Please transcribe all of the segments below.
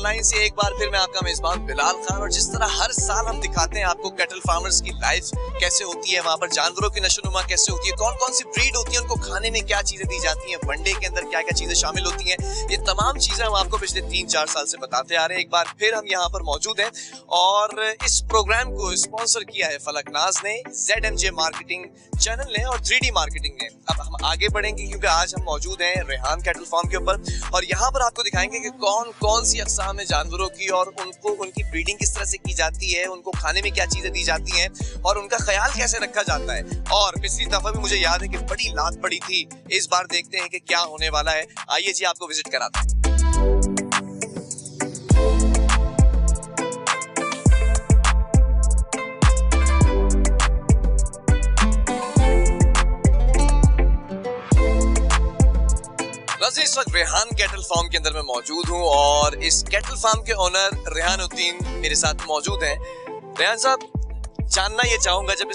Online से एक बार फिर मैं आपका मेजबान बिलाल खान, और जिस तरह हर साल हम दिखाते हैं आपको कैटल फार्मर्स की लाइफ कैसे होती है, वहां पर जानवरों की नशोनुमा कैसे होती है, कौन कौन सी ब्रीड होती है, उनको खाने में क्या चीजें दी जाती हैं, वनडे के अंदर क्या क्या चीजें शामिल होती हैं, ये तमाम चीजें हम आपको पिछले 3-4 साल से बताते आ रहे हैं। एक बार फिर हम यहाँ पर मौजूद हैं और इस प्रोग्राम को स्पॉन्सर किया है फलकनाज ने, ZMJ मार्केटिंग चैनल ने और 3D मार्केटिंग ने। अब हम आगे बढ़ेंगे क्योंकि आज हम मौजूद हैं रेहान कैटल फार्म के ऊपर, और यहाँ पर आपको दिखाएंगे कि कौन कौन सी अक़साम है जानवरों की और उनको उनकी ब्रीडिंग किस तरह से की जाती है, उनको खाने में क्या चीजें दी जाती हैं और उनका ख्याल कैसे रखा जाता है। और पिछली दफा भी मुझे याद है कि बड़ी लात पड़ी थी, इस बार देखते हैं कि क्या होने वाला है। आइए जी आपको विजिट कराते हैं। इस वक्त रेहान कैटल फार्म के अंदर मैं मौजूद हूं और इस कैटल फार्म के ओनर रेहानुद्दीन मेरे साथ मौजूद हैं। रेहान साहब, जानना ये चाहूंगा, जब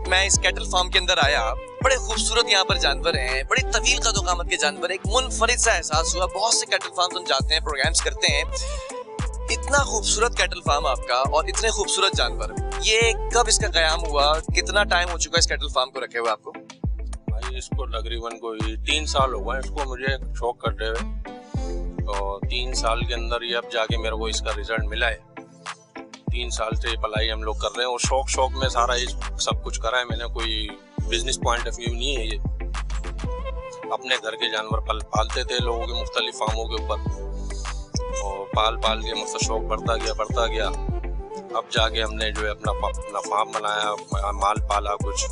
मैं इस कैटल फार्म के अंदर आया, बड़े खूबसूरत यहाँ पर जानवर हैं, बड़ी तवील कदोकामत के जानवर, एक मुनफरिद सा एहसास हुआ। बहुत से कैटल फार्म हम जाते हैं, प्रोग्राम्स करते हैं, इतना खूबसूरत कैटल फार्म आपका और इतने खूबसूरत जानवर, ये कब इसका क़याम हुआ, कितना टाइम हो चुका है इस कैटल फार्म को रखे हुए आपको? इसको तकरीबन कोई 3 साल हो गए इसको मुझे शौक करते हुए, और 3 साल के अंदर ये अब जाके मेरे को इसका रिजल्ट मिला है। 3 साल से पलाई हम लोग कर रहे हैं और शौक में सारा ये सब कुछ करा है मैंने। कोई बिजनेस पॉइंट ऑफ व्यू नहीं है ये। अपने घर के जानवर पालते थे लोगों के मुख्तलिफ फार्मों के ऊपर, और पाल के मुझसे शौक बढ़ता गया। अब जाके हमने जो है अपना फार्म बनाया, माल पाला कुछ,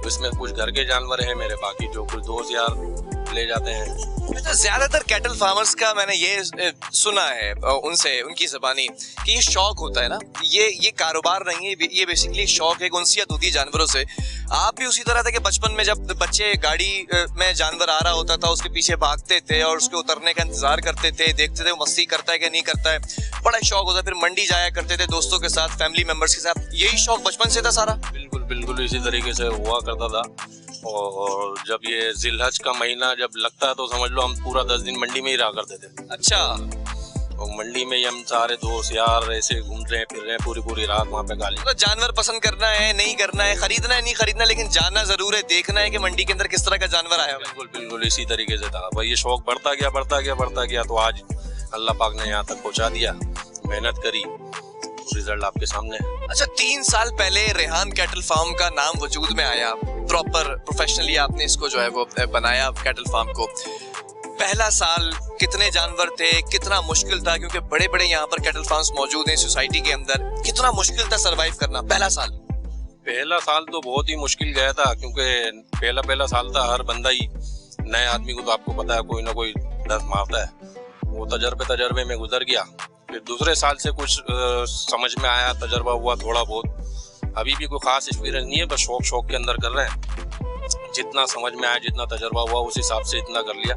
इसमें कुछ घर के जानवर हैं मेरे, बाकी जो कुछ दोस्त यार ले जाते हैं। अच्छा, ज्यादातर कैटल फार्मर्स का मैंने ये सुना है उनसे, उनकी ज़बानी, कि ये शौक होता है ना, ये कारोबार नहीं है, ये बेसिकली शौक है, उनसियत होती है जानवरों से। आप भी उसी तरह थे कि बचपन में जब बच्चे गाड़ी में जानवर आ रहा होता था उसके पीछे भागते थे और उसके उतरने का इंतजार करते थे, देखते थे वो मस्ती करता है कि नहीं करता है, बड़ा शौक होता है। फिर मंडी जाया करते थे दोस्तों के साथ, फैमिली मेंबर्स के साथ, यही शौक बचपन से था सारा? बिल्कुल इसी तरीके से हुआ करता था। और जब ये जिलहज का महीना जब लगता है तो समझ लो हम पूरा 10 दिन मंडी में ही रहा करते थे। अच्छा। और मंडी में ही हम सारे दोस्त यार ऐसे घूम रहे हैं, फिर रहे हैं, पूरी रात वहाँ पे गाली। तो जानवर पसंद करना है, नहीं करना है, खरीदना है, नहीं खरीदना, लेकिन जानना जरूर है, देखना है कि मंडी के अंदर किस तरह का जानवर आया। बिल्कुल इसी तरीके से था भाई। ये शौक बढ़ता गया तो आज अल्लाह पाक ने यहाँ तक पहुँचा दिया। मेहनत करी, रिजल्ट आपके सामने। अच्छा, 3 साल पहले रेहान कैटल फार्म का नाम वजूद में आया, प्रॉपर प्रोफेशनली आपने इसको जो है वो बनाया कैटल फार्म को। पहला साल कितने जानवर थे, कितना मुश्किल था, क्योंकि बड़े बड़े यहाँ पर कैटल फार्म्स मौजूद हैं सोसाइटी के अंदर, कितना मुश्किल था सरवाइव करना पहला साल? पहला साल तो बहुत ही मुश्किल गया था, क्योंकि पहला साल था। हर बंदा ही, नए आदमी को तो आपको पता है कोई ना कोई डर मारता है। वो तजर्बे में गुजर गया। फिर दूसरे साल से कुछ समझ में आया, तजर्बा हुआ थोड़ा बहुत। अभी भी कोई खास एक्सपीरियंस नहीं है, बस शौक के अंदर कर रहे हैं। जितना समझ में आया, जितना तजर्बा हुआ, उस हिसाब से इतना कर लिया।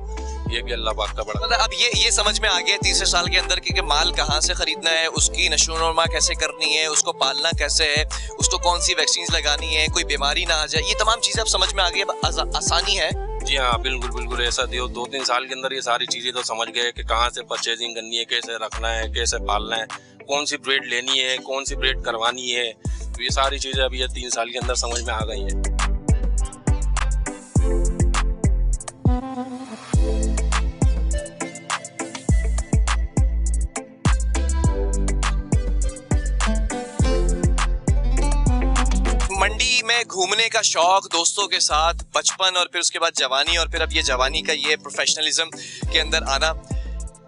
ये भी अल्लाह पाक का बड़ा। मतलब अब ये समझ में आ गया तीसरे साल के अंदर कि माल कहाँ से खरीदना है, उसकी नशोनुमा कैसे करनी है, उसको पालना कैसे है, उसको कौन सी वैक्सीन लगानी है, कोई बीमारी ना आ जाए, ये तमाम चीजें अब समझ में आ गई, अब आसानी है। जी हाँ, बिल्कुल ऐसा दियो। 2-3 साल के अंदर ये सारी चीजें तो समझ गए कि कहाँ से परचेजिंग करनी है, कैसे रखना है, कैसे पालना है, कौन सी ब्रीड लेनी है, कौन सी ब्रीड करवानी है। तो ये सारी चीजें अभी ये 3 साल के अंदर समझ में आ गई हैं। मंडी में घूमने का शौक दोस्तों के साथ, बचपन और फिर उसके बाद जवानी, और फिर अब ये जवानी का ये प्रोफेशनलिज्म के अंदर आना,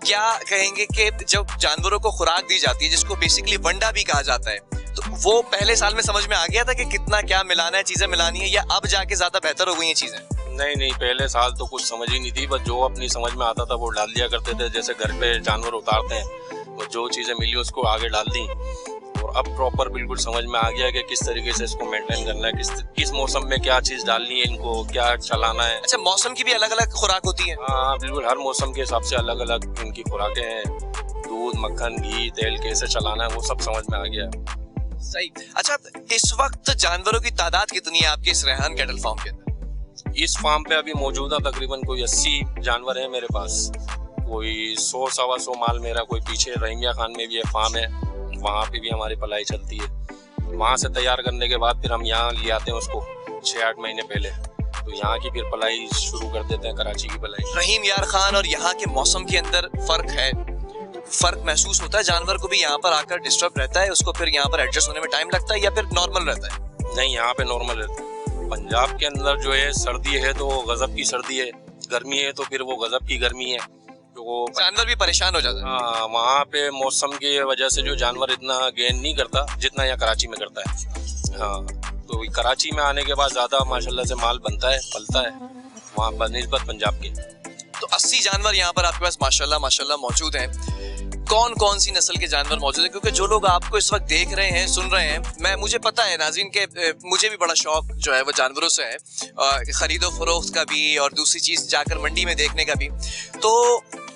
क्या कहेंगे कि जब जानवरों को खुराक दी जाती है, जिसको बेसिकली वंडा भी कहा जाता है, तो वो पहले साल में समझ में आ गया था कि कितना क्या मिलाना है, चीजें मिलानी है, या अब जाके ज्यादा बेहतर हो गई हैं चीजें? नहीं, पहले साल तो कुछ समझ ही नहीं थी, बस जो अपनी समझ में आता था वो डाल दिया करते थे। जैसे घर पे जानवर उतारते हैं, वो जो चीजें मिली उसको आगे डाल दी। और अब प्रॉपर बिल्कुल समझ में आ गया कि किस तरीके से इसको मेंटेन करना है, किस मौसम में क्या चीज डालनी है, इनको क्या चलाना है। अच्छा, मौसम की भी अलग अलग खुराक होती है? हाँ बिल्कुल, हर मौसम के हिसाब से अलग अलग इनकी खुराकें हैं। दूध, मक्खन, घी, तेल कैसे चलाना है वो सब समझ में आ गया। सही। अच्छा, इस वक्त जानवरों की तादाद कितनी है आपके इस रेहान कैटल फार्म के अंदर? इस फार्म पे अभी मौजूदा तकरीबन कोई 80 जानवर है मेरे पास। कोई 100-125 माल मेरा कोई पीछे रहीमिया खान में भी है, फार्म है, वहाँ पे भी हमारी पलाई चलती है। वहाँ से तैयार करने के बाद फिर हम यहाँ ले आते हैं उसको 6-8 महीने पहले, तो यहाँ की फिर पलाई शुरू कर देते हैं, कराची की पलाई। रहीम यार खान और यहाँ के मौसम के अंदर फर्क है, फर्क महसूस होता है? जानवर को भी यहाँ पर आकर डिस्टर्ब रहता है, उसको फिर यहाँ पर एडजस्ट होने में टाइम लगता है या फिर नॉर्मल रहता है? नहीं, यहाँ पे नॉर्मल रहता है। पंजाब के अंदर जो है सर्दी है तो गजब की सर्दी है, गर्मी है तो फिर वो गजब की गर्मी है, तो वो जानवर भी परेशान हो जाता है। हाँ, वहाँ पे मौसम की वजह से जो जानवर इतना गेन नहीं करता जितना यहाँ कराची में करता है। हाँ, तो कराची में आने के बाद ज़्यादा माशाल्लाह से माल बनता है, फलता है वहाँ बनिस्बत पंजाब के। तो 80 जानवर यहाँ पर आपके पास माशाल्लाह मौजूद हैं। कौन कौन सी नस्ल के जानवर मौजूद हैं? क्योंकि जो लोग आपको इस वक्त देख रहे हैं, सुन रहे हैं, मुझे पता है नाज़रीन के मुझे भी बड़ा शौक जो है वो जानवरों से है, खरीदो फरोख्त का भी और दूसरी चीज़ जाकर मंडी में देखने का भी। तो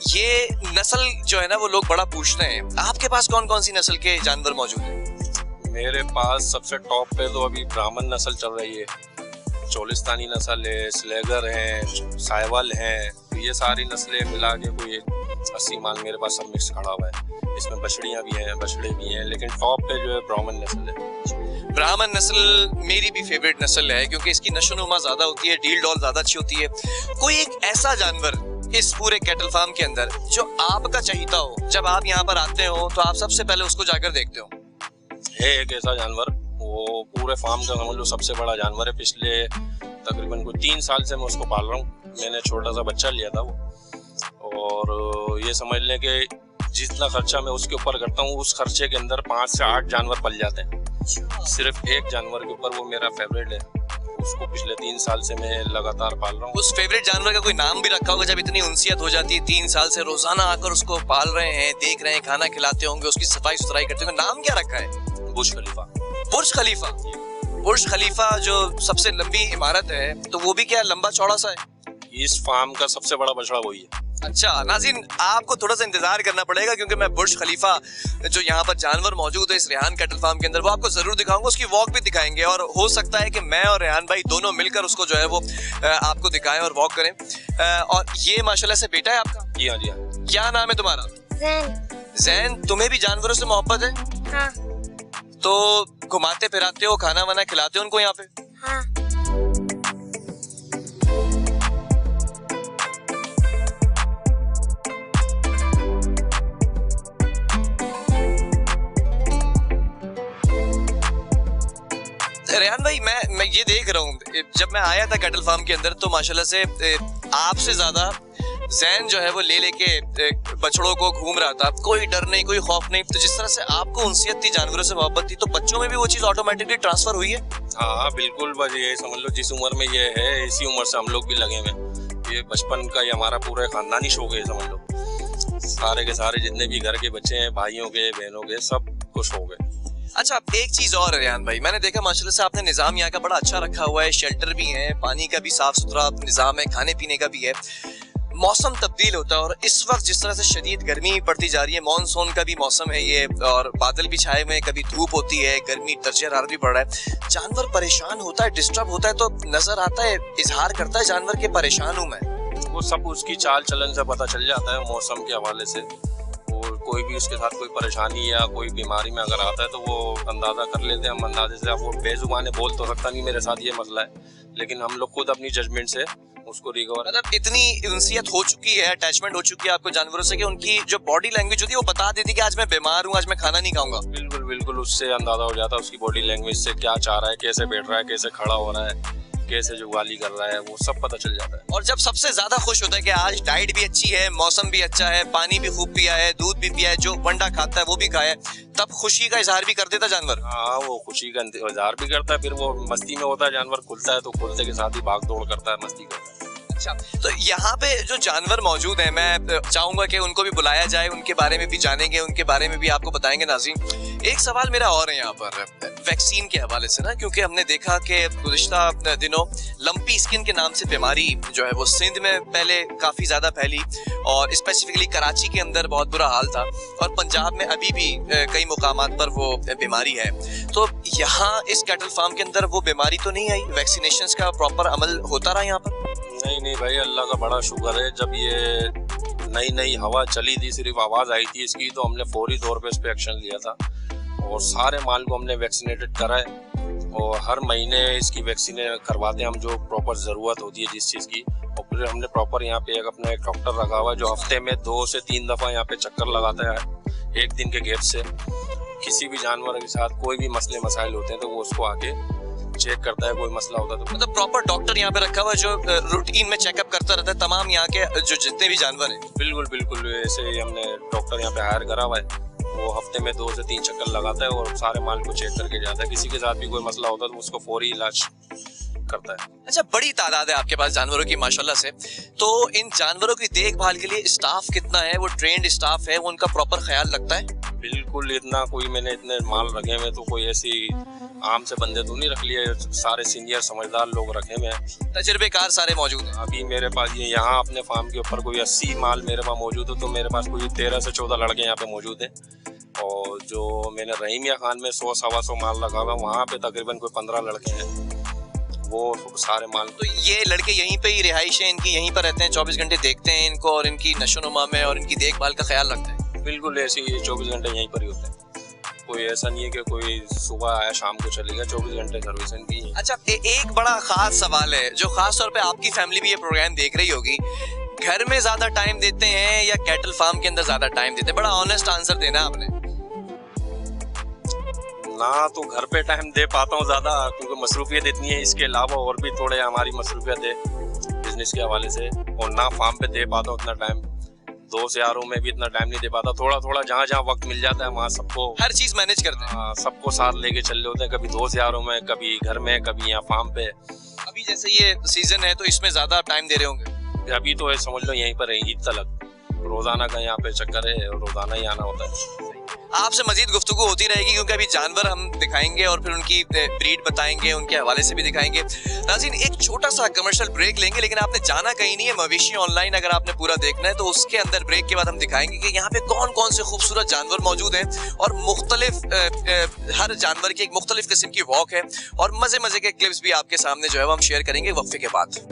ये नस्ल जो है ना वो लोग बड़ा पूछते हैं। आपके पास कौन कौन सी नस्ल के जानवर मौजूद हैं? मेरे पास सबसे टॉप पे तो अभी ब्राह्मण नस्ल चल रही है, चोलिस्तानी नस्ल है, स्लेगर है, साहिवाल है, तो ये सारी नस्लें मिला के कोई 80 माल मेरे पास सब मिक्स खड़ा हुआ है। इसमें बछड़ियाँ भी हैं, बछड़े भी हैं, लेकिन टॉप पे जो है ब्राह्मण नस्ल है। ब्राह्मण नस्ल मेरी भी फेवरेट नस्ल है क्योंकि इसकी नशोनुमा ज्यादा होती है, डील डॉल ज्यादा अच्छी होती है। कोई एक ऐसा जानवर इस पूरे कैटल फार्म के अंदर जो आपका चहीता हो, जब आप यहाँ पर आते हो तो आप सबसे पहले उसको जाकर देखते हो? है एक ऐसा जानवर, वो पूरे फार्म का समझ लो सबसे बड़ा जानवर है। पिछले तकरीबन कोई 3 साल से मैं उसको पाल रहा हूँ। मैंने छोटा सा बच्चा लिया था वो, और ये समझ लें कि जितना खर्चा मैं उसके ऊपर करता हूँ उस खर्चे के अंदर 5 से 8 जानवर पल जाते हैं। सिर्फ एक जानवर के ऊपर, वो मेरा फेवरेट है, उसको पिछले 3 साल से मैं लगातार पाल रहा हूँ। उस फेवरेट जानवर का कोई नाम भी रखा होगा? जब इतनी उनसियत हो जाती है, 3 साल से रोजाना आकर उसको पाल रहे हैं, देख रहे हैं, खाना खिलाते होंगे, उसकी सफाई सुथराई करते होंगे, नाम क्या रखा है? बुर्ज खलीफा। बुर्ज खलीफा? बुर्ज खलीफा जो सबसे लंबी इमारत है, तो वो भी क्या लंबा चौड़ा सा है? इस फार्म का सबसे बड़ा बछड़ा वही है। अच्छा नाज़रीन, आपको थोड़ा सा इंतजार करना पड़ेगा क्योंकि मैं बुर्ज खलीफा जो यहाँ पर जानवर मौजूद है इस रेहान कैटल फार्म के अंदर, वो आपको जरूर दिखाऊंगा, उसकी वॉक भी दिखाएंगे, और हो सकता है कि मैं और रेहान भाई दोनों मिलकर उसको जो है वो आपको दिखाएं और वॉक करें। और ये माशाल्लाह से बेटा है आपका? जी हाँ, जी हाँ। क्या नाम है तुम्हारा? जैन। जैन, तुम्हें भी जानवरों से मोहब्बत है? हाँ। तो घुमाते फिराते हो, खाना वाना खिलाते हो उनको यहाँ पे? हाँ। रेहान भाई, मैं ये देख रहा हूँ, जब मैं आया था कैटल फार्म के अंदर तो माशाल्लाह से आपसे ज्यादा जैन जो है वो ले लेके बछड़ों को घूम रहा था, कोई डर नहीं, कोई खौफ नहीं। तो जिस तरह से आपको उनसियत थी, जानवरों से मोहब्बत थी, तो बच्चों में भी वो चीज ऑटोमेटिकली ट्रांसफर हुई है? हाँ बिल्कुल, बस ये समझ लो जिस उम्र में ये है इसी उम्र से हम लोग भी लगे हुए। ये बचपन का ये हमारा पूरा खानदानी शौक है, समझ लो सारे के सारे जितने भी घर के बच्चे हैं, भाइयों के, बहनों के, सब को शौक है। अच्छा, एक चीज और है रेहान भाई, मैंने देखा माशाल्लाह से आपने निजाम यहाँ का बड़ा अच्छा रखा हुआ है, शेल्टर भी है, पानी का भी साफ सुथरा निजाम है, खाने पीने का भी है। मौसम तब्दील होता है और इस वक्त जिस तरह से शदीद गर्मी पड़ती जा रही है, मानसून का भी मौसम है ये, और बादल भी छाए हुए हैं, कभी धूप होती है, गर्मी, दर्जे हरारत भी बढ़ रहा है, जानवर परेशान होता है, डिस्टर्ब होता है, तो नजर आता है, इजहार करता है जानवर के परेशान हूँ मैं। वो सब उसकी चाल चलन से पता चल जाता है, मौसम के हवाले से। और कोई भी उसके साथ कोई परेशानी या कोई बीमारी में अगर आता है तो वो अंदाज़ा कर लेते हैं हम अंदाजे से। अब वो बेजुबान बोल तो सकता नहीं मेरे साथ ये मसला है, लेकिन हम लोग खुद अपनी जजमेंट से उसको रिकवर। मतलब इतनी उनसियत हो चुकी है, अटैचमेंट हो चुकी है आपको जानवरों से कि उनकी जो बॉडी लैंग्वेज होती है वो बता देती कि आज मैं बीमार हूँ, आज मैं खाना नहीं खाऊंगा। बिल्कुल बिल्कुल, उससे अंदाजा हो जाता है उसकी बॉडी लैंग्वेज से क्या चाह रहा है, कैसे बैठ रहा है, कैसे खड़ा हो रहा है, कैसे जुगाली कर रहा है, वो सब पता चल जाता है। और जब सबसे ज्यादा खुश होता है कि आज डाइट भी अच्छी है, मौसम भी अच्छा है, पानी भी खूब पिया है, दूध भी पिया है, जो वंडा खाता है वो भी खाया है, तब खुशी का इजहार भी कर देता जानवर। हाँ, वो खुशी का इजहार भी करता है, फिर वो मस्ती में होता है, जानवर खुलता है तो खुलते के साथ ही भाग दौड़ करता है, मस्ती करता है। अच्छा, तो यहाँ पे जो जानवर मौजूद हैं, मैं चाहूंगा कि उनको भी बुलाया जाए, उनके बारे में भी जानेंगे, उनके बारे में भी आपको बताएंगे नाज़रीन। एक सवाल मेरा और है यहाँ पर वैक्सीन के हवाले से ना, क्योंकि हमने देखा कि गुज़िश्ता दिनों लंपी स्किन के नाम से बीमारी जो है वो सिंध में पहले काफ़ी ज़्यादा फैली, और स्पेसिफिकली कराची के अंदर बहुत बुरा हाल था, और पंजाब में अभी भी कई मुकामात पर वो बीमारी है। तो यहाँ इस कैटल फार्म के अंदर वो बीमारी तो नहीं आई? वैक्सीनेशन का प्रॉपर अमल होता रहा यहाँ पर? नहीं भाई, अल्लाह का बड़ा शुक्र है, जब ये नई नई हवा चली थी, सिर्फ आवाज़ आई थी इसकी, तो हमने फौरी तौर पे इस पर एक्शन लिया था और सारे माल को हमने वैक्सीनेटेड करा है और हर महीने इसकी वैक्सीन करवाते हैं हम, जो प्रॉपर ज़रूरत होती है जिस चीज़ की। और फिर हमने प्रॉपर यहाँ पे अपना एक डॉक्टर रखा हुआ है जो हफ्ते में 2 से 3 दफ़ा यहाँ पे चक्कर लगाता है एक दिन के गैप से। किसी भी जानवर के साथ कोई भी मसले मसाइल होते हैं तो वो उसको आके चेक करता है, कोई मसला होता है तो। मतलब प्रॉपर डॉक्टर यहाँ पे रखा हुआ है जो रूटीन में चेकअप करता रहता है तमाम यहाँ के जो जितने भी जानवर हैं। बिल्कुल बिल्कुल, ऐसे ही हमने डॉक्टर यहाँ पे हायर करा हुआ है, वो हफ्ते में 2 से 3 चक्कर लगाता है और सारे माल को चेक करके जाता है। किसी के साथ भी कोई मसला होता है तो उसको फौरी इलाज करता है। अच्छा, बड़ी तादाद है आपके पास जानवरों की माशाल्लाह से, तो इन जानवरों की देखभाल के लिए स्टाफ कितना है? वो ट्रेंड स्टाफ है, वो उनका प्रॉपर ख्याल रखता है? बिल्कुल, इतना कोई मैंने इतने माल रखे हुए तो कोई ऐसी आम से बंदे तो नहीं रख लिए, सारे सीनियर समझदार लोग रखे हुए हैं, तजुर्बेकार सारे मौजूद हैं। अभी मेरे पास ये यहाँ अपने फार्म के ऊपर कोई 80 माल मेरे पास मौजूद है, तो मेरे पास कोई 13 से 14 लड़के यहाँ पे मौजूद हैं। और जो मैंने रहीमिया खान में 100-125 माल लगा हुआ, वहाँ पे तकरीबन कोई 15 लड़के हैं, वो सारे माल। तो ये लड़के यहीं पे ही रिहाइश है इनकी, यहीं पर रहते हैं, 24 घंटे देखते हैं इनको और इनकी नशोनुमा में और इनकी देखभाल का ख्याल रखते हैं? बिल्कुल, ऐसे ही 24 घंटे यहीं पर ही होते हैं। कोई ऐसा नहीं है कि कोई सुबह आया शाम को चले गया, 24 घंटे सर्विस इनकी है। अच्छा, एक बड़ा खास सवाल है जो खास तौर पे आपकी फैमिली भी ये प्रोग्राम देख रही होगी, घर में ज्यादा टाइम देते हैं या कैटल फार्म के अंदर ज्यादा टाइम देते हैं? बड़ा ऑनेस्ट आंसर देना आपने। ना तो घर पे टाइम दे पाता हूँ ज़्यादा, क्योंकि मसरूफियत इतनी है, इसके अलावा और भी थोड़े हमारी मसरूफियत है बिजनेस के हवाले से, और ना फार्म पे दे पाता हूँ इतना टाइम। दोस्त यारों में भी इतना टाइम नहीं दे पाता, थोड़ा थोड़ा जहाँ जहाँ वक्त मिल जाता है वहाँ सबको हर चीज मैनेज करते हैं। सबको साथ लेके चल रहे होते हैं, कभी दोस्त यारों में, कभी घर में, कभी यहाँ फार्म पे। अभी जैसे ये सीजन है तो इसमें ज्यादा टाइम दे रहे होंगे? अभी तो समझ लो यहीं पर है, ईद तक रोजाना का यहाँ पे चक्कर है, रोजाना ही आना होता है। आपसे मजीद गुफ्तगू होती रहेगी क्योंकि अभी जानवर हम दिखाएंगे और फिर उनकी ब्रीड बताएंगे, उनके हवाले से भी दिखाएंगे। नाज़रीन, एक छोटा सा कमर्शियल ब्रेक लेंगे, लेकिन आपने जाना कहीं नहीं है। मवेशी ऑनलाइन अगर आपने पूरा देखना है तो उसके अंदर ब्रेक के बाद हम दिखाएंगे कि यहाँ पे कौन कौन से खूबसूरत जानवर मौजूद हैं और मुख्तलिफ हर जानवर की एक मुख्तलिफ किस्म की वॉक है और मजे मजे के क्लिप्स भी आपके सामने जो है हम शेयर करेंगे वक्फे के बाद।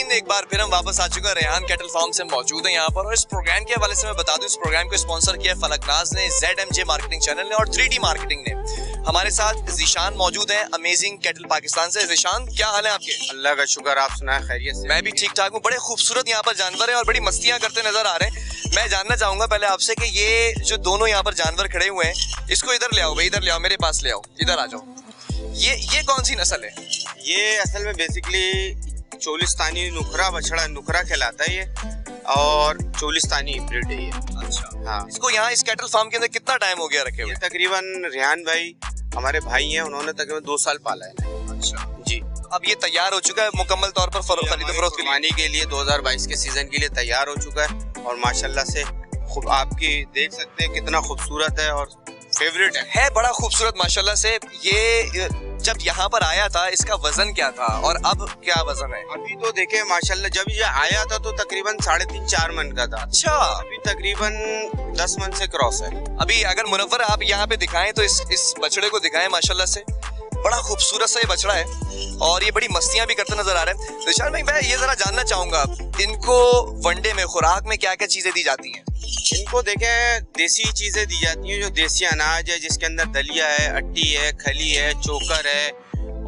एक बार फिर हम वापस आ चुके हैं। रेहान कैटल फार्म से मौजूद है यहाँ पर और इस प्रोग्राम के हवाले से मैं बता दूं, इस प्रोग्राम को स्पॉन्सर किया फलकनाज ने, ZMJ मार्केटिंग चैनल ने और 3D मार्केटिंग ने। हमारे साथ ज़ीशान मौजूद है अमेजिंग कैटल पाकिस्तान से। ज़ीशान, क्या हाल है आपके? अल्लाह का शुक्र, आप सुनाए खैरियत से? मैं भी ठीक ठाक हूँ। बड़े खूबसूरत यहाँ पर जानवर हैं और बड़ी मस्तियाँ करते नजर आ रहे हैं। मैं जानना चाहूंगा पहले आपसे कि ये जो दोनों यहाँ पर जानवर खड़े हुए हैं, इसको इधर ले आओ भाई, इधर ले आओ, मेरे पास ले आओ, इधर आ जाओ। ये कौन सी नस्ल है? ये असल में बेसिकली चोलिस्तानी नुकरा बछड़ा, नुकरा कहलाता है ये, और चोलिस्तानी ब्रीड है ये। अच्छा, हाँ। इसको यहाँ इस कैटल फार्म के अंदर कितना टाइम हो गया रखे हुए? तकरीबन रेहान भाई हमारे भाई हैं, उन्होंने तकरीबन 2 साल पाला है। अच्छा जी। अब ये तैयार हो चुका है मुकम्मल तौर पर खरीद फरोख्त के लिए 2022 के सीजन के लिए तैयार हो चुका है और माशाल्लाह से खूब, आपकी देख सकते हैं कितना खूबसूरत है और फेवरेट है। बड़ा खूबसूरत माशाल्लाह से। ये जब यहाँ पर आया था इसका वजन क्या था और अब क्या वजन है? अभी तो देखे माशाल्लाह, जब ये आया था तो तकरीबन 3.5-4 मन का था। अच्छा, अभी तकरीबन 10 मन से क्रॉस है। अभी अगर मुनव्वर आप यहाँ पे दिखाएं तो इस बछड़े को दिखाएं, माशाल्लाह से बड़ा खूबसूरत सा ये बछड़ा है और ये बड़ी मस्तियां भी करते नजर आ रहे हैं। निशान भाई, मैं ये जरा जानना चाहूंगा, इनको वनडे में खुराक में क्या क्या चीजें दी जाती हैं? इनको देखें, देसी चीजें दी जाती हैं, जो देसी अनाज है जिसके अंदर दलिया है, अट्टी है, खली है, चोकर है,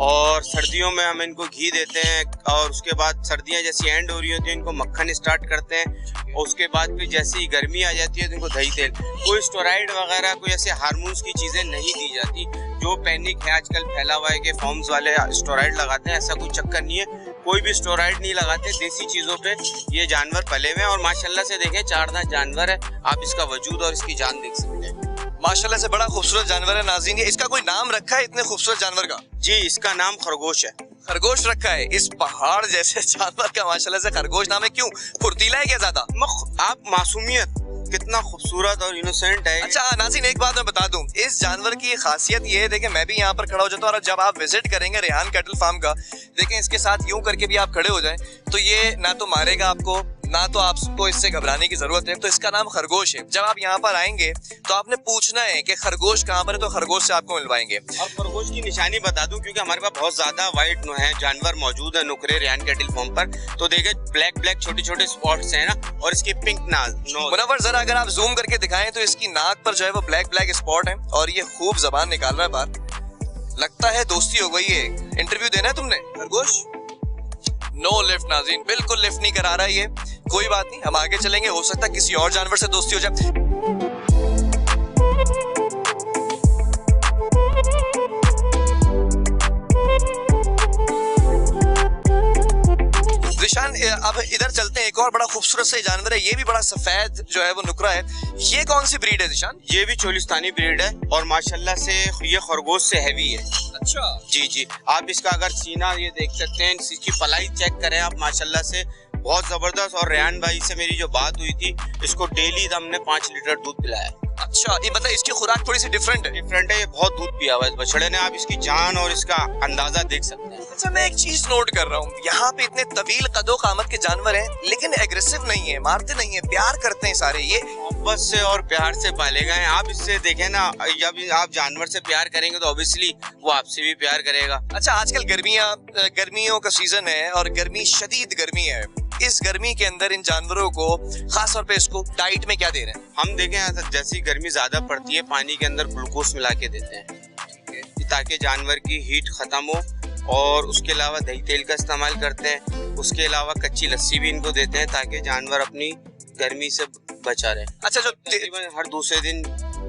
और सर्दियों में हम इनको घी देते हैं, और उसके बाद सर्दियां जैसी एंड हो रही होती हैं इनको मक्खन स्टार्ट करते हैं, और उसके बाद फिर जैसे ही गर्मी आ जाती है तो इनको दही तेल। कोई स्टेरॉइड वगैरह कोई ऐसे हार्मोन्स की चीज़ें नहीं दी जाती। जो पैनिक है आजकल फैला हुआ है कि फॉर्म्स वाले स्टेरॉइड लगाते हैं, ऐसा कोई चक्कर नहीं है, कोई भी स्टेरॉइड नहीं लगाते। देसी चीज़ों पे ये जानवर पले हुए हैं और माशाल्लाह से देखें चार दांत जानवर है, आप इसका वजूद और इसकी जान देख सकते हैं। माशाल्लाह से बड़ा खूबसूरत जानवर है नाज़रीन। इसका कोई नाम रखा है इतने खूबसूरत जानवर का? जी, इसका नाम खरगोश है। खरगोश रखा है? इस पहाड़ जैसे जानवर का माशाल्लाह से खरगोश नाम है, क्यों? फुर्तीला है क्या ज्यादा? आप मासूमियत, कितना खूबसूरत और इनोसेंट है। अच्छा नाज़रीन, एक बात मैं बता दूं, इस जानवर की खासियत ये है, देखें मैं भी यहाँ पर खड़ा हो जाता हूँ और जब आप विजिट करेंगे रेहान कैटल फार्म का, देखें इसके साथ यूं करके भी आप खड़े हो जाएं तो ये ना तो मारेगा आपको, ना तो आपको इससे घबराने की जरूरत है। तो इसका नाम खरगोश है। जब आप यहाँ पर आएंगे तो आपने पूछना है कि खरगोश कहाँ पर है, तो खरगोश से आपको मिलवाएंगे। और खरगोश की निशानी बता दूं, क्योंकि हमारे पास बहुत ज्यादा व्हाइट है जानवर मौजूद है नुकरे रेहान कैटल फार्म पर, तो देखे ब्लैक ब्लैक छोटे छोटे स्पॉट्स हैं ना, और इसके पिंक नोज। मुनव्वर जरा अगर आप जूम करके दिखाएं तो इसकी नाक पर जो है वो ब्लैक ब्लैक स्पॉट है और ये खूब जबान निकाल रहा है बाहर। लगता है दोस्ती हो गई है। इंटरव्यू देना है तुमने खरगोश? नो लिफ्ट नाज़रीन, बिल्कुल लिफ्ट नहीं करा रहा है ये। कोई बात नहीं, हम आगे चलेंगे, हो सकता है किसी और जानवर से दोस्ती हो जाए। निशान, अब इधर चलते हैं, एक और बड़ा खूबसूरत सा जानवर है, ये भी बड़ा सफेद जो है वो नुकरा है। ये कौन सी ब्रीड है निशान? ये भी चोलिस्तानी ब्रीड है और माशाल्लाह से ये खरगोश से हैवी है। अच्छा जी जी, आप इसका अगर सीना ये देख सकते हैं, इसकी पलाई चेक करें आप, माशाल्लाह से बहुत जबरदस्त। और रेहान भाई से मेरी जो बात हुई थी, इसको डेली हमने 5 लीटर दूध पिलाया। अच्छा, ये मतलब इसकी खुराक थोड़ी सी डिफरेंट है? डिफरेंट है, ये बहुत दूध पिया हुआ है इस बछड़े ने, आप इसकी जान और इसका अंदाजा देख सकते हैं। अच्छा, मैं एक चीज नोट कर रहा हूँ, यहाँ पे इतने तवील कदो कामत के जानवर हैं लेकिन एग्रेसिव नहीं है, मारते नहीं है, प्यार करते हैं सारे। ये मोहब्बत से और प्यार से पाले गए हैं। आप इससे देखें ना, जब आप जानवर से प्यार करेंगे तो ऑब्वियसली वो आपसे भी प्यार करेगा। अच्छा, आजकल गर्मियों का सीजन है और गर्मी, शदीद गर्मी है। इस गर्मी के अंदर इन जानवरों को खास तौर पे इसको डाइट में क्या दे रहे हैं? हम देखें जैसी गर्मी ज्यादा पड़ती है, पानी के अंदर ग्लूकोज मिला के देते हैं ताकि जानवर की हीट खत्म हो, और उसके अलावा दही तेल का इस्तेमाल करते हैं। उसके अलावा कच्ची लस्सी भी इनको देते हैं ताकि जानवर अपनी गर्मी से बचा रहे। अच्छा, जो हर दूसरे दिन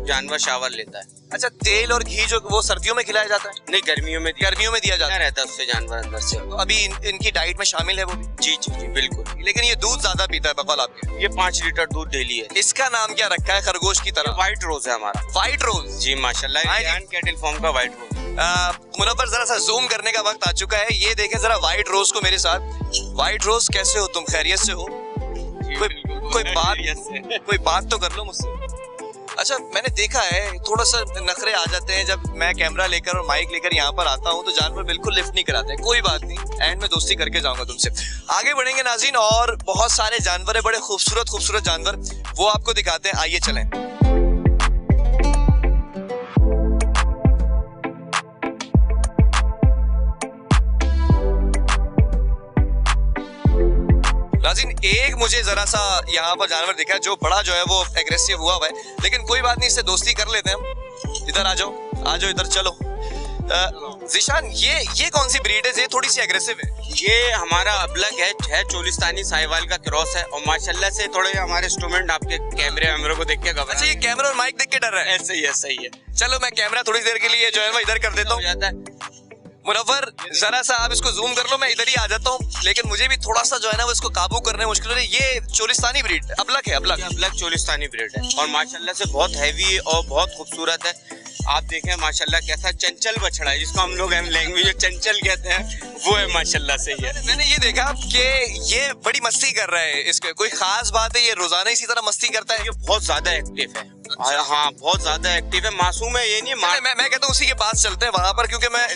जानवर शावर लेता है। अच्छा, तेल और घी जो वो सर्दियों में खिलाया जाता है? नहीं, गर्मियों में दिया जाता रहता है उससे जानवर अंदर से। तो अभी इनकी डाइट में शामिल है वो भी? जी जी जी बिल्कुल। लेकिन ये दूध ज्यादा पीता है बकौल आपके? ये 5 लीटर दूध डेली है। इसका नाम क्या रखा है खरगोश की तरह? व्हाइट रोज है हमारा। व्हाइट रोज? जी माशाल्लाह, रेहान कैटल फार्म का व्हाइट रोज। मुनव्वर, जरा सा जूम करने का वक्त आ चुका है, ये देखें जरा व्हाइट रोज को मेरे साथ। व्हाइट रोज कैसे हो तुम, खैरियत से हो? कोई बात तो कर लो मुझसे। अच्छा, मैंने देखा है थोड़ा सा नखरे आ जाते हैं जब मैं कैमरा लेकर और माइक लेकर यहाँ पर आता हूँ, तो जानवर बिल्कुल लिफ्ट नहीं कराते। कोई बात नहीं, एंड में दोस्ती करके जाऊंगा तुमसे। आगे बढ़ेंगे नाज़रीन, और बहुत सारे जानवर है, बड़े खूबसूरत जानवर, वो आपको दिखाते हैं। आइए चलें। नाज़रीन, एक मुझे जरा सा यहाँ पर जानवर दिखा जो बड़ा जो है वो एग्रेसिव हुआ है, लेकिन कोई बात नहीं, इससे दोस्ती कर लेते हैं हम। इधर आ जाओ इधर चलो। ज़ीशान, ये कौन सी ब्रीड है? ये थोड़ी सी एग्रेसिव है। ये हमारा अबलग है चोलिस्तानी साहिवाल का क्रॉस है, और माशाल्लाह से थोड़े हमारे स्टूडेंट आपके कैमरे को देख के घबरा। अच्छा, ये कैमरा और माइक देख के डर रहा है? ऐसे ही है। चलो, मैं कैमरा थोड़ी देर के लिए जो है वो इधर कर देता हूँ। मुनव्वर, जरा सा आप इसको जूम कर लो, मैं इधर ही आ जाता हूँ, लेकिन मुझे भी थोड़ा सा जो है ना वो इसको काबू करने में मुश्किल हो रही है। ये चोलिस्तानी ब्रीड अबलग है? अबलग चोलिस्तानी ब्रीड है, और माशाल्लाह से बहुत हैवी और बहुत खूबसूरत है। आप देखें माशाल्लाह कैसा चंचल बछड़ा है, जिसको हम लोग लैंग्वेज में चंचल कहते हैं, वो है माशाल्लाह से। ये मैंने ये देखा कि ये बड़ी मस्ती कर रहा है, इसके कोई खास बात है? ये रोजाना इसी तरह मस्ती करता है? ये बहुत ज्यादा एक्टिव है। अच्छा। हाँ, बहुत ज्यादा एक्टिव है, मासूम है, ये नहीं मैं कहता हूँ उसी के पास चलते हैं वहां पर, क्योंकि मैं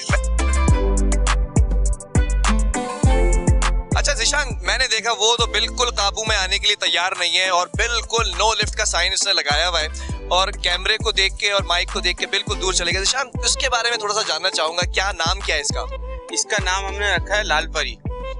अच्छा ज़ीशान, मैंने देखा वो तो बिल्कुल काबू में आने के लिए तैयार नहीं है और बिल्कुल नो लिफ्ट का साइन इसने लगाया हुआ है। और कैमरे को देख के और माइक को देख के बिल्कुल दूर चले गए। ज़ीशान, उसके बारे में थोड़ा सा जानना चाहूंगा, क्या नाम क्या है इसका? इसका नाम हमने रखा है लाल परी।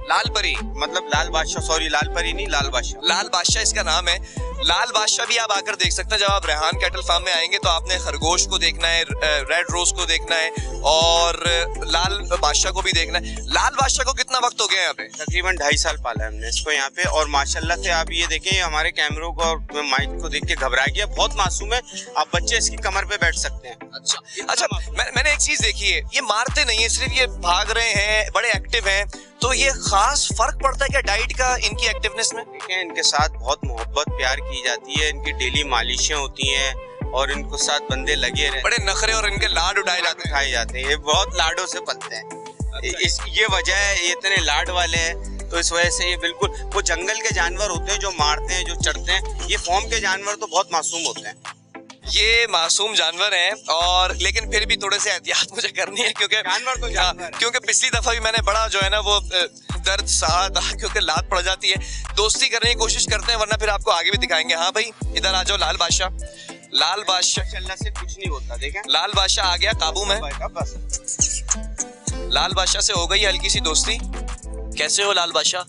लाल परी मतलब लाल बादशाह, सॉरी लाल परी नहीं, लाल बादशाह। लाल बादशाह इसका नाम है। लाल बादशाह भी आप आकर देख सकते हैं। जब आप रेहान कैटल फार्म में आएंगे तो आपने खरगोश को देखना है, रेड रोज को देखना है और लाल बादशाह को भी देखना है। लाल बादशाह को कितना वक्त हो गया यहाँ पे? तकरीबन 2.5 साल पाला है हमने इसको यहाँ पे। और माशाल्लाह से आप ये देखें, हमारे कैमरों को और माइक को देख के घबरा गया, बहुत मासूम है। आप बच्चे इसकी कमर पे बैठ सकते हैं। अच्छा, मैंने एक चीज देखी है, ये मारते नहीं है, सिर्फ ये भाग रहे हैं, बड़े एक्टिव हैं। तो ये खास फर्क पड़ता है क्या डाइट का इनकी एक्टिवनेस में? देखें, इनके साथ बहुत मोहब्बत प्यार की जाती है, इनकी डेली मालिशें होती हैं और इनको साथ बंदे लगे रहते हैं। बड़े नखरे और इनके लाड उठाए जाते हैं। ये बहुत लाडों से पलते हैं। ये वजह है, ये इतने लाड वाले हैं, तो इस वजह से ये बिल्कुल, वो जंगल के जानवर होते हैं जो मारते हैं, जो चढ़ते हैं। ये फॉर्म के जानवर तो बहुत मासूम होते हैं। ये मासूम जानवर हैं, और लेकिन फिर भी थोड़े से एहतियात मुझे करनी है, क्योंकि जानवर तो जानवर है। क्योंकि पिछली दफा भी मैंने बड़ा जो है ना वो दर्द सहा था, क्योंकि लात पड़ जाती है। दोस्ती करने की कोशिश करते हैं, वरना फिर आपको आगे भी दिखाएंगे। हाँ भाई, इधर आ जाओ। लाल बादशाह, लाल बादशाह, अल्लाह से कुछ नहीं होता। देखें, लाल बादशाह आ गया काबू में। बस लाल बादशाह से हो गई हल्की सी दोस्ती। कैसे हो लाल बादशाह?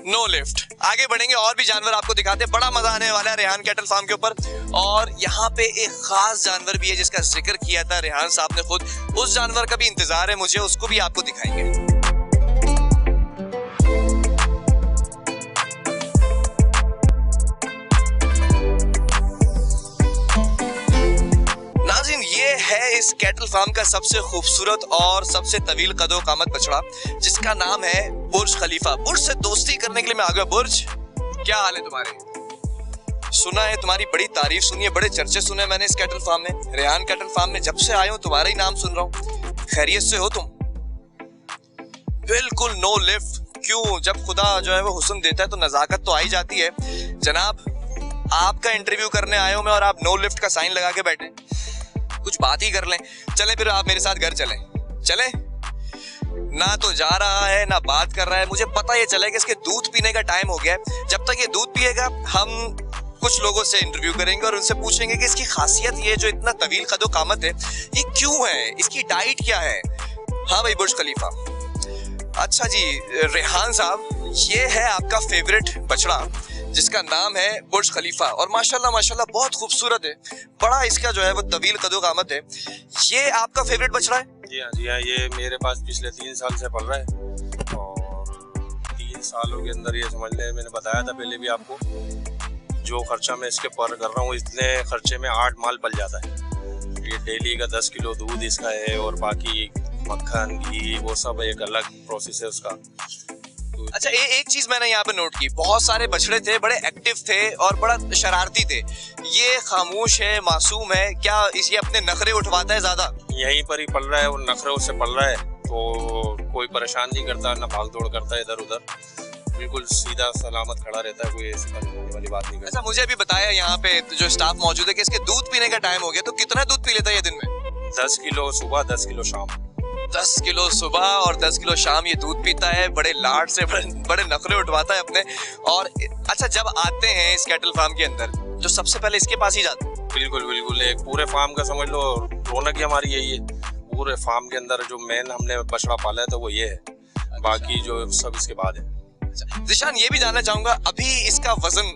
No lift. आगे बढ़ेंगे, और भी जानवर आपको दिखाते हैं। बड़ा मजा आने वाला है रेहान कैटल फार्म के ऊपर। और यहाँ पे एक खास जानवर भी है जिसका जिक्र किया था रेहान साहब ने खुद। उस जानवर का भी इंतजार है मुझे, उसको भी आपको दिखाएंगे। नाज़रीन, ये है इस कैटल फार्म का सबसे खूबसूरत और सबसे तवील कदो कामत बछड़ा, जिसका नाम है बुर्ज खलीफा। बुर्ज से दोस्ती करने के लिए मैं आ गया। बुर्ज, क्या हाल है तुम्हारे? सुना है तुम्हारी बड़ी तारीफ सुनी है, बड़े चर्चे सुने मैंने इस कैटल फार्म में, रेहान कैटल फार्म में। जब से आए हो तुम्हारा ही नाम सुन रहा हूँ। खैरियत से हो तुम? बिल्कुल नो लिफ्ट। क्यों? जब खुदा जो है वो हुस्न देता है तो नजाकत तो आई जाती है। जनाब, आपका इंटरव्यू करने आए हो मैं, और आप नो लिफ्ट का साइन लगा के बैठे। कुछ बात ही कर लें। चले फिर आप मेरे साथ घर चलें। चले? ना तो जा रहा है ना बात कर रहा है। मुझे पता ये चला कि इसके दूध पीने का टाइम हो गया है। जब तक ये दूध पिएगा, हम कुछ लोगों से इंटरव्यू करेंगे और उनसे पूछेंगे कि इसकी खासियत ये जो इतना तवील कदो कामत है, ये क्यों है, इसकी डाइट क्या है। हाँ भाई बुर्ज खलीफा। अच्छा जी रेहान साहब, ये है आपका फेवरेट बछड़ा जिसका नाम है बुर्ज खलीफा, और माशाल्लाह माशाल्लाह बहुत खूबसूरत है। बड़ा इसका जो है वो तवील कदो कामत है। ये आपका फेवरेट बछड़ा है? जी हाँ जी हाँ, ये मेरे पास पिछले 3 साल से पल रहा है। और 3 सालों के अंदर ये समझ लें, मैंने बताया था पहले भी आपको, जो खर्चा मैं इसके पर कर रहा हूँ, इतने खर्चे में 8 माल पल जाता है। ये डेली का 10 किलो दूध इसका है, और बाकी मक्खन घी वो सब एक अलग प्रोसेस है उसका। अच्छा, एक चीज मैंने यहाँ पे नोट की, बहुत सारे बछड़े थे, बड़े एक्टिव थे और बड़ा शरारती थे। ये खामोश है, मासूम है, क्या इसे अपने नखरे उठवाता है ज्यादा? यहीं पर ही पल रहा है और नखरे से पल रहा है, तो कोई परेशान नहीं करता, ना भाग दौड़ करता है इधर उधर, बिल्कुल सीधा सलामत खड़ा रहता है, कोई ऐसी परेशानी वाली बात नहीं करता। अच्छा, मुझे अभी बताया यहाँ पे जो स्टाफ मौजूद है कि इसके दूध पीने का टाइम हो गया, तो कितना दूध पी लेता है ये दिन में? 10 किलो सुबह, 10 किलो शाम। 10 किलो सुबह और 10 किलो शाम ये दूध पीता है। बड़े लाड से बड़े नखरे उठवाता है अपने। और अच्छा, जब आते हैं इस कैटल फार्म के अंदर तो सबसे पहले इसके पास ही जाते हैं? बिल्कुल बिल्कुल, एक पूरे फार्म का समझ लो रौनक ही हमारी यही है। पूरे फार्म के अंदर जो मेन हमने बछड़ा पाला है तो वो ये है, बाकी जो सब इसके बाद है। अच्छा ज़ीशान, ये भी जानना चाहूंगा अभी इसका वजन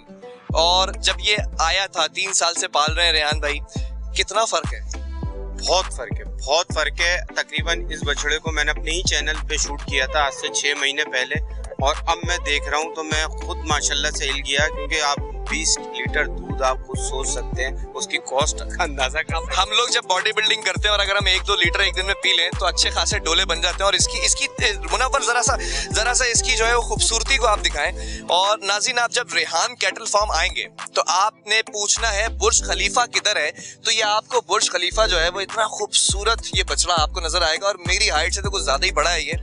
और जब ये आया था 3 साल से पाल रहे हैं रेहान भाई, कितना फर्क है? बहुत फर्क है, बहुत फर्क है। तकरीबन इस बछड़े को मैंने अपने ही चैनल पे शूट किया था आज से 6 महीने पहले, और अब मैं देख रहा हूँ तो मैं खुद माशाल्लाह से हिल गया, क्योंकि आप 20 लीटर दूध आप खुद सोच सकते हैं उसकी कॉस्ट का अंदाजा कर। हम लोग जब बॉडी बिल्डिंग करते हैं और अगर हम 1-2 लीटर एक दिन में पी लें तो अच्छे खासे डोले बन जाते हैं। और इसकी मुनव्वर जरा सा इसकी जो है वो खूबसूरती को आप दिखाएं। और नाज़रीन, आप जब रेहान कैटल फार्म आएंगे तो आपने पूछना है बुर्ज खलीफा किधर है, तो ये आपको बुर्ज खलीफा जो है वो इतना खूबसूरत ये बछड़ा आपको नजर आएगा। और मेरी हाइट से तो कुछ ज्यादा ही बड़ा है ये,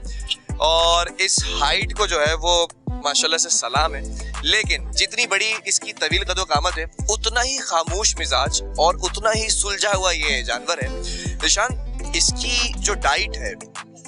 और इस हाइट को जो है वो माशाल्लाह से सलाम है। लेकिन जितनी बड़ी इसकी तवील कदो कामत है, उतना ही खामोश मिजाज और उतना ही सुलझा हुआ ये जानवर है। ज़ीशान, इसकी जो डाइट है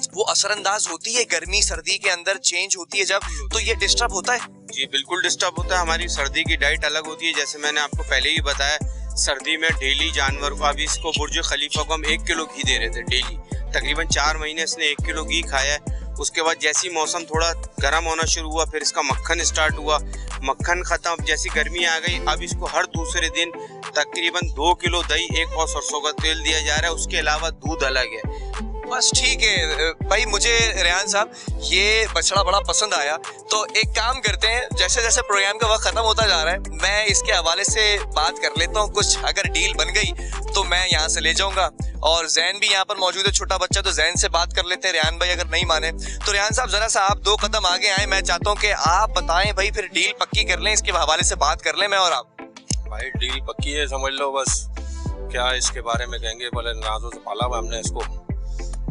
वो असरअंदाज होती है गर्मी सर्दी के अंदर चेंज होती है जब, तो ये डिस्टर्ब होता है? जी बिल्कुल डिस्टर्ब होता है। हमारी सर्दी की डाइट अलग होती है, जैसे मैंने आपको पहले ही बताया। सर्दी में डेली जानवर को, अभी इसको बुर्ज खलीफा को हम 1 किलो घी दे रहे थे डेली। तकरीबन 4 महीने इसने 1 किलो घी खाया है। उसके बाद जैसी मौसम थोड़ा गर्म होना शुरू हुआ, फिर इसका मक्खन स्टार्ट हुआ, मक्खन ख़त्म, जैसी गर्मी आ गई, अब इसको हर दूसरे दिन तकरीबन 2 किलो दही, 1 पाव सरसों का तेल दिया जा रहा है। उसके अलावा दूध अलग है। बस ठीक है भाई। मुझे रेहान साहब ये बछड़ा बड़ा पसंद आया, तो एक काम करते हैं, जैसे जैसे प्रोग्राम का वक्त खत्म होता जा रहा है, मैं इसके हवाले से बात कर लेता हूँ। कुछ अगर डील बन गई तो मैं यहाँ से ले जाऊंगा, और जैन भी यहाँ पर मौजूद है, छोटा बच्चा, तो जैन से बात कर लेते हैं। रेहान भाई अगर नहीं माने तो रेहान साहब जरा सा आप 2 कदम आगे आए। मैं चाहता हूँ कि आप बताएं भाई, फिर डील पक्की कर लें, इसके हवाले से बात कर लें मैं और आप। भाई डील पक्की है, समझ लो। बस क्या इसके बारे में कहेंगे, बोले नाजों से पाला हुआ हमने इसको,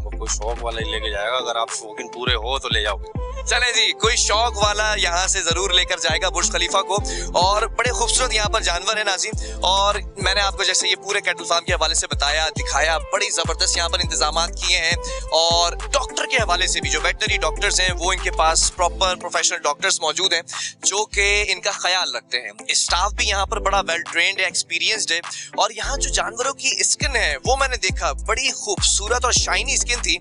कोई शौक वाला ही लेके जाएगा। अगर आप शौकीन पूरे हो तो ले जाओ। चले जी, कोई शौक वाला यहाँ से जरूर लेकर जाएगा बुर्ज खलीफा को। और बड़े खूबसूरत यहाँ पर जानवर है नाज़रीन, और मैंने आपको जैसे ये पूरे कैटल फार्म के हवाले से बताया, दिखाया, बड़ी जबरदस्त यहाँ पर इंतजामात किए हैं। और डॉक्टर के हवाले से भी जो वेटनरी डॉक्टर्स हैं वो इनके पास प्रॉपर प्रोफेशनल डॉक्टर्स मौजूद हैं जो कि इनका ख्याल रखते हैं। स्टाफ भी यहाँ पर बड़ा वेल ट्रेंड है, एक्सपीरियंस्ड है। और यहाँ जो जानवरों की स्किन है वो मैंने देखा बड़ी खूबसूरत और शाइनी स्किन थी।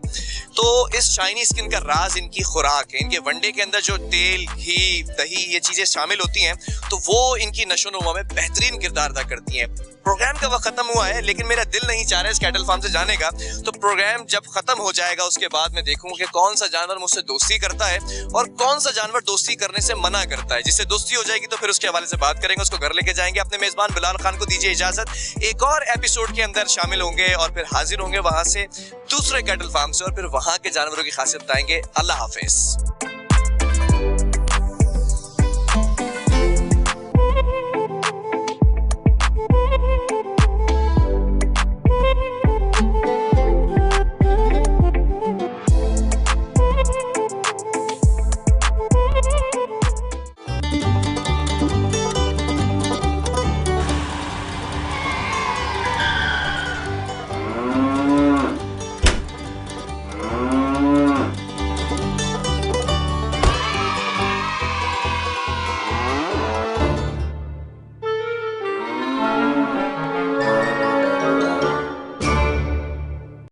तो इस शाइनी स्किन का राज इनकी खुराक है। इनके वनडे के अंदर जो तेल, घी, दही, ये चीजें शामिल होती हैं, तो वो इनकी नशोनुमा में बेहतरीन किरदार अदा करती हैं। प्रोग्राम का वक्त खत्म हुआ है, लेकिन मेरा दिल नहीं चाह रहा है इस कैटल फार्म से जाने का। तो प्रोग्राम जब खत्म हो जाएगा उसके बाद मैं देखूंगा कि कौन सा जानवर मुझसे दोस्ती करता है और कौन सा जानवर दोस्ती करने से मना करता है। जिससे दोस्ती हो जाएगी तो फिर उसके हवाले से बात करेंगे, उसको घर लेके जाएंगे। अपने मेजबान बिलाल खान को दीजिए इजाजत। एक और एपिसोड के अंदर शामिल होंगे और फिर हाजिर होंगे वहां से दूसरे कैटल फार्म से, और फिर वहां के जानवरों की खासियत बताएंगे। अल्लाह हाफिज।